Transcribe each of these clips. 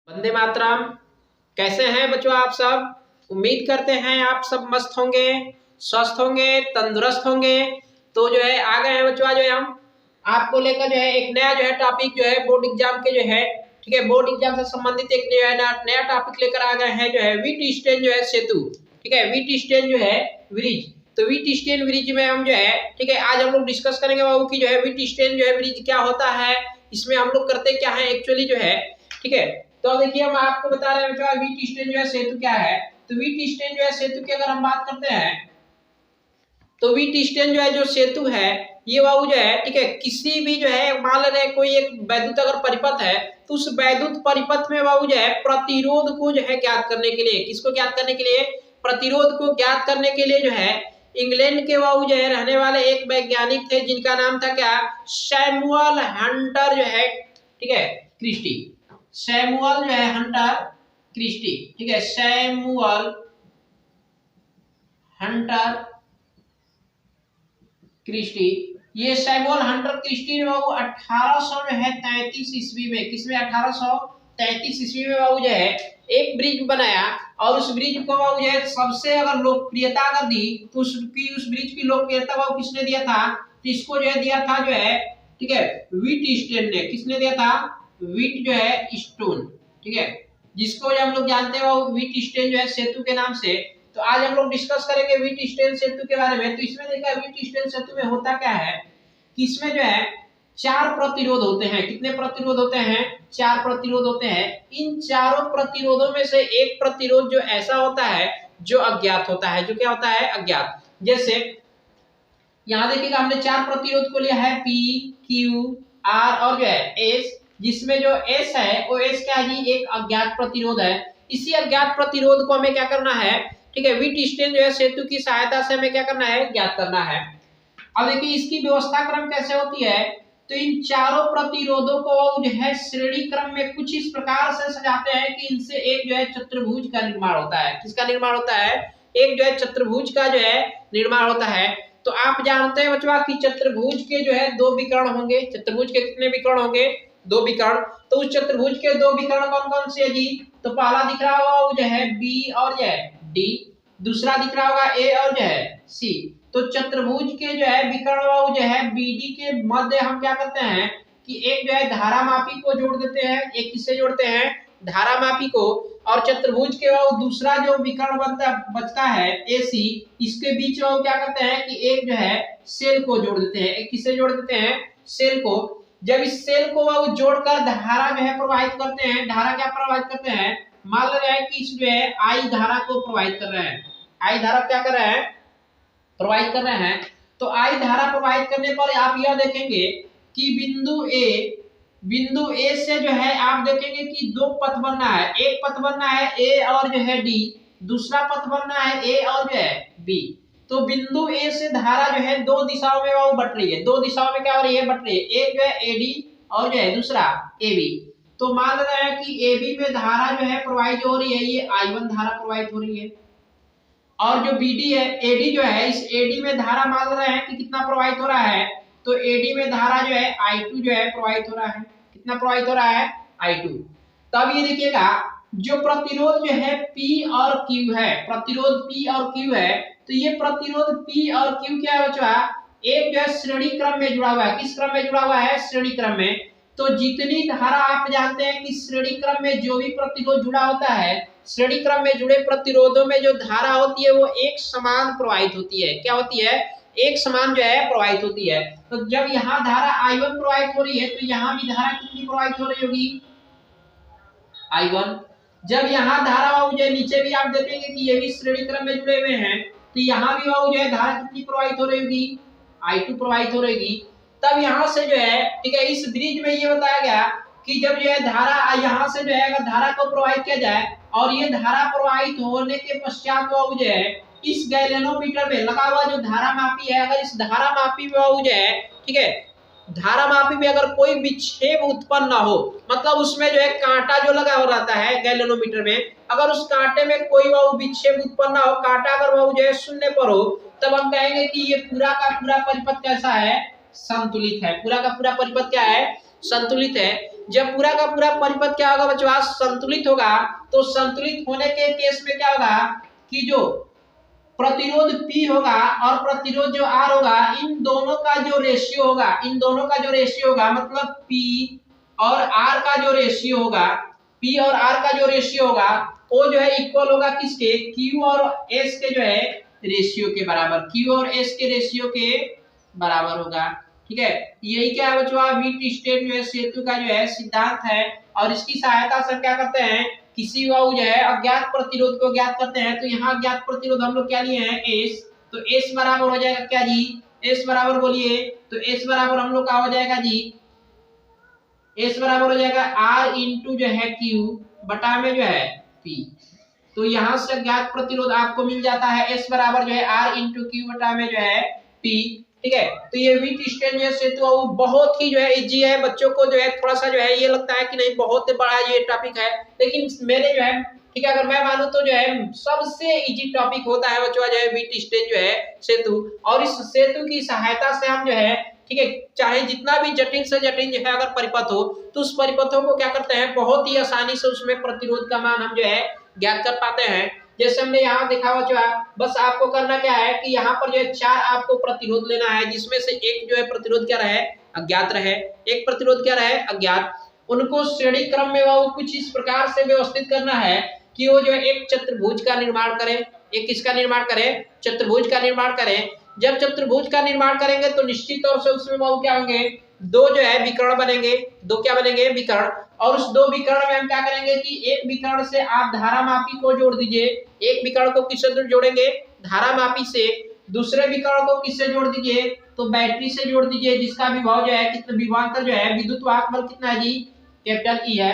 वंदे मातरम। कैसे हैं बच्चों आप सब? उम्मीद करते हैं आप सब मस्त होंगे, स्वस्थ होंगे, तंदुरुस्त होंगे। तो जो है आ गए हैं बच्चों, आज हम आपको लेकर जो है एक नया जो है टॉपिक जो है बोर्ड एग्जाम के जो है, ठीक है, बोर्ड एग्जाम से संबंधित एक जो है नया टॉपिक लेकर आ गए हैं, जो है वीट स्टेन जो है सेतु, ठीक है, वीट स्टेन जो है ब्रिज। तो वीट स्टेन ब्रिज में हम जो है, ठीक है, आज हम लोग डिस्कस करेंगे बाबू की जो है वीट स्टेन जो है ब्रिज क्या होता है, इसमें हम लोग करते क्या है एक्चुअली जो है, ठीक है। तो देखिए हम आपको बता रहे हैं वीट स्टेन जो है सेतु क्या है। तो वीट स्टेन जो है सेतु की अगर हम बात करते हैं, तो वीट स्टेन जो है जो सेतु है ये बाबू जो है, ठीक है, किसी भी जो है मान ले रहे कोई एक वैद्युत अगर परिपथ है, तो उस वैद्युत परिपथ में बाबू जो है प्रतिरोध को जो है ज्ञात करने के लिए, किसको ज्ञात करने के लिए, प्रतिरोध को ज्ञात करने के लिए जो है इंग्लैंड के बाबू जो है रहने वाले एक वैज्ञानिक थे जिनका नाम था क्या, सैमुअल हंटर जो है, ठीक है, क्रिस्टी। सैमुअल जो है हंटर क्रिस्टी, ठीक है, सैमुअल हंटर क्रिस्टी। ये सैमुअल हंटर क्रिस्टी ने बाबू 1833 ईस्वी में, किसमें 1833 ईस्वी में बाबू जो है एक ब्रिज बनाया, और उस ब्रिज को बाबू जो है सबसे अगर लोकप्रियता अगर दी तो उस ब्रिज की लोकप्रियता बाबू किसने दिया था, तो इसको जो है दिया था जो है, ठीक है, वीट स्टेन ने। किसने दिया था? वीट जो है स्टोन, ठीक है, जिसको हम लोग जानते हैं वो वीट स्टेन जो है सेतु के नाम से। तो आज हम लोग डिस्कस करेंगे वीट स्टेन सेतु के बारे में। तो इसमें देखा वीट स्टेन सेतु में होता क्या है कि इसमें जो है 4 प्रतिरोध होते हैं। कितने प्रतिरोध होते हैं? 4 प्रतिरोध होते हैं। इन चारों प्रतिरोधों में से एक प्रतिरोध जो ऐसा होता है जो अज्ञात होता है। जो क्या होता है? अज्ञात। जैसे यहाँ देखिएगा हमने 4 प्रतिरोध को लिया है, पी, क्यू, आर और जो है एस, जिसमें जो एस है वो एस क्या है जी, एक अज्ञात प्रतिरोध है। इसी अज्ञात प्रतिरोध को हमें क्या करना है, ठीक है, वीट स्टेन जो है सेतु की सहायता से हमें क्या करना है, ज्ञात करना है। अब देखिए इसकी व्यवस्था क्रम कैसे होती है। तो इन चारों प्रतिरोधों को जो है श्रेणी क्रम में कुछ इस प्रकार से सजाते हैं कि इनसे एक जो है चतुर्भुज का निर्माण होता है। किसका निर्माण होता है? एक जो है चतुर्भुज का जो है निर्माण होता है। तो आप जानते हैं बच्चों कि चतुर्भुज के जो है 2 विकर्ण होंगे। चतुर्भुज के कितने विकर्ण होंगे? 2 विकर्ण। तो उस चतुर्भुज के 2 विकर्ण कौन कौन से है जी? तो पहला दिख रहा होगा वो जो है बी और जो है डी, दूसरा दिख रहा होगा ए और जो है सी। तो चतुर्भुज के जो है विकर्ण जो है बीडी के मध्य हम क्या करते हैं कि एक जो है धारामापी को जोड़ देते हैं। एक किससे जोड़ते हैं? धारामापी को। और चतुर्भुज के दूसरा जो विकर्ण बचता है एसी, इसके बीच में क्या करते हैं कि एक जो है सेल को जोड़ देते हैं। एक किससे जोड़ देते हैं? सेल को। जब इस सेल को वो जोड़कर धारा जो है प्रवाहित करते हैं। धारा क्या प्रवाहित करते हैं? मान रहे हैं कि इस जो है आई धारा को प्रवाहित कर रहे हैं। आई धारा क्या कर रहे हैं? प्रवाहित कर रहे हैं। तो आई धारा प्रवाहित करने पर आप यह देखेंगे कि बिंदु ए से जो है आप देखेंगे कि 2 पथ बनना है। एक पथ बनना है ए और जो है डी, दूसरा पथ बनना है ए और जो है बी। तो बिंदु ए से धारा जो है 2 दिशाओं में वो बट रही है। 2 दिशाओं में क्या हो रही है? बट रही है। एक जो है एडी और जो है दूसरा एबी। तो मान रहे हैं कि एबी में धारा जो है प्रवाहित हो रही है, ये I1 धारा प्रवाहित हो रही है। और जो बीडी है, एडी जो है, इस एडी में धारा मान रहे हैं कि कितना प्रवाहित हो रहा है? तो एडी में धारा जो है I2 जो है प्रवाहित हो रहा है। कितना प्रवाहित हो रहा है? I2। तब ये देखिएगा जो प्रतिरोध जो है P और Q है, प्रतिरोध P और Q है, तो ये प्रतिरोध P और Q क्या है बच्चा? एक जो है श्रेणी क्रम में जुड़ा हुआ है। किस क्रम में जुड़ा हुआ है? श्रेणी क्रम में। तो जितनी धारा आप जानते हैं कि श्रेणी क्रम में जो भी प्रतिरोध जुड़ा होता है, श्रेणी क्रम में जुड़े प्रतिरोधों में जो धारा होती है वो एक समान प्रवाहित होती है। क्या होती है? एक समान जो है प्रवाहित होती है। तो जब यहाँ धारा I1 प्रवाहित हो रही है तो यहाँ भी धारा कितनी प्रवाहित हो रही होगी? I1। जब यहाँ धारा जो नीचे भी आप देखेंगे कि ये भी श्रेणी क्रम में जुड़े हुए हैं, तो यहाँ भी जो है धारा कितनी प्रवाहित हो रही होगी? I2 प्रवाहित हो रहेगी। तब यहाँ से जो है, ठीक है, इस ब्रिज में ये बताया गया कि जब जो है धारा यहाँ से जो है अगर धारा को प्रवाहित किया जाए और ये धारा प्रवाहित होने के पश्चात वो जो है इस गैलेनोमीटर में लगा हुआ जो धारा मापी है, अगर इस धारा मापी में वो जो है, ठीक है, धारा मापी में अगर कोई विक्षेप उत्पन्न ना हो, मतलब उसमें जो है कांटा जो लगा हो रहता है गैलेनोमीटर में, अगर उस कांटे में कोई वो विक्षेप उत्पन्न ना हो, कांटा अगर वो जो है शून्य पर हो, तब हम कहेंगे कि ये पूरा का पूरा परिपथ कैसा है? संतुलित है। पूरा का पूरा परिपथ क्या है? संतुलित है। जब पूरा का पूरा परिपथ क्या होगा बच्चों, संतुलित होगा, तो संतुलित होने के केस में क्या होगा कि जो प्रतिरोध P होगा और प्रतिरोध जो R होगा, इन दोनों का जो रेशियो होगा, इन दोनों का जो रेशियो होगा, मतलब P और R का जो रेशियो होगा, P और R का जो रेशियो होगा वो जो है इक्वल होगा किसके, Q और S के जो है रेशियो के बराबर, Q और S के रेशियो के बराबर होगा। ठीक है, यही क्या है बच्चों, व्हीट स्टेन जो है सेतु का जो है सिद्धांत है, और इसकी सहायता से क्या करते हैं, किसी को जो है अज्ञात प्रतिरोध को ज्ञात करते हैं। तो यहाँ अज्ञात प्रतिरोध हम लोग क्या लिए हैं, S, तो S बराबर हो जाएगा क्या जी, S बराबर बोलिए, तो S बराबर हम लोग का हो जाएगा जी, S बराबर हो जाएगा R इंटू जो है Q बटा में जो है P। तो यहाँ से अज्ञात प्रतिरोध आपको मिल जाता है S बराबर जो है R इंटू Q बटा में जो है P। ठीक है, तो ये व्हीट स्टेन जो सेतु वो बहुत ही जो है इजी है, बच्चों को जो है थोड़ा सा जो है ये लगता है कि नहीं बहुत बड़ा ये टॉपिक है, लेकिन मेरे जो है ठीक है अगर मैं मानूं तो जो है सबसे इजी टॉपिक होता है बच्चों जो है व्हीट स्टेन जो है सेतु। और इस सेतु की सहायता से हम जो है ठीक है चाहे जितना भी जटिल से जटिल जो है अगर परिपथ हो, तो उस परिपथों को क्या करते हैं बहुत ही आसानी से उसमें प्रतिरोध का मान हम जो है ज्ञात कर पाते हैं। जैसे हमने यहाँ देखा बच्चों, बस आपको करना क्या है कि यहाँ पर जो है 4 आपको प्रतिरोध लेना है, जिसमें से एक जो है प्रतिरोध क्या रहे, अज्ञात रहे, एक प्रतिरोध क्या रहे, अज्ञात। उनको श्रेणी क्रम में वो कुछ इस प्रकार से व्यवस्थित करना है कि वो जो है एक चतुर्भुज का निर्माण करे, एक किसका निर्माण करे, चतुर्भुज का निर्माण करे। जब चतुर्भुज का निर्माण करेंगे तो निश्चित तौर से उसमें वो क्या होंगे, दो जो है विकर्ण बनेंगे, दो क्या बनेंगे, विकर्ण। और उस दो विकर्ण में हम क्या करेंगे कि एक विकर्ण से आप धारामापी को जोड़ दीजिए, एक विकर्ण को किससे जोड़ेंगे, धारामापी से, दूसरे विकर्ण को किससे जोड़ दीजिए, तो बैटरी से जोड़ दीजिए, जिसका विभव जो है कितना, विभवांतर जो है विद्युत वाहक बल कितना है जी, कैपिटल ई है,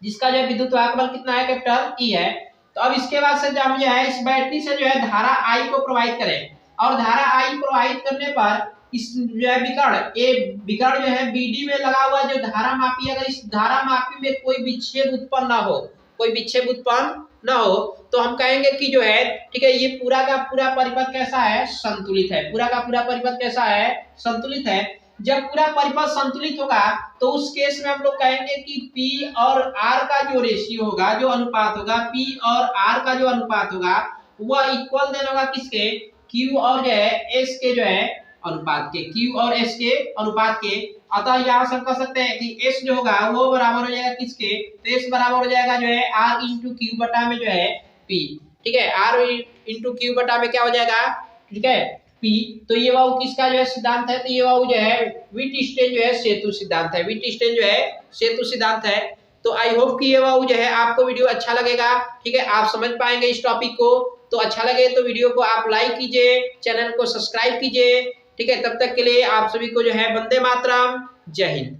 जिसका जो है विद्युत वाहक बल कितना है, कैपिटल ई है। तो अब इसके बाद से हम जो है इस बैटरी से जो है धारा आई को प्रोवाइड करें, और धारा आई प्रोवाइड करने पर इस जो है विकर्ण ए विकर्ण जो है बीडी में लगा हुआ जो धारा मापी, अगर इस धारा मापी में कोई विक्षेप उत्पन्न ना हो, कोई विक्षेप उत्पन्न ना हो, तो हम कहेंगे कि जो है ठीक है ये पूरा का पूरा परिपथ कैसा है, संतुलित है, पूरा का पूरा परिपथ कैसा है, संतुलित है। जब पूरा परिपथ संतुलित होगा तो उस केस में हम लोग कहेंगे कि P और R का जो रेशियो होगा, जो अनुपात होगा, P और R का जो अनुपात होगा वह इक्वल देना होगा किसके, Q और जो है S के जो है अनुपात के, Q और S के अनुपात के। अतः यहाँ से हम कह सकते हैं कि S जो होगा वो बराबर हो जाएगा किसके, तो S बराबर हो जाएगा जो है R इंटू Q बटा में जो है P। ठीक है, R इंटू Q बटा में क्या हो जाएगा, ठीक है P। तो ये वाव किसका जो है सिद्धांत है, तो ये वाव जो है व्हीट स्टेन जो है सेतु सिद्धांत है, व्हीट स्टेन जो है सेतु सिद्धांत है। तो आई होप कि ये वाव जो है आपको वीडियो अच्छा लगेगा, ठीक है आप समझ पाएंगे इस टॉपिक को। तो अच्छा लगे तो वीडियो को आप लाइक कीजिए, चैनल को सब्सक्राइब कीजिए। ठीक है, तब तक के लिए आप सभी को जो है वंदे मातरम, जय हिंद।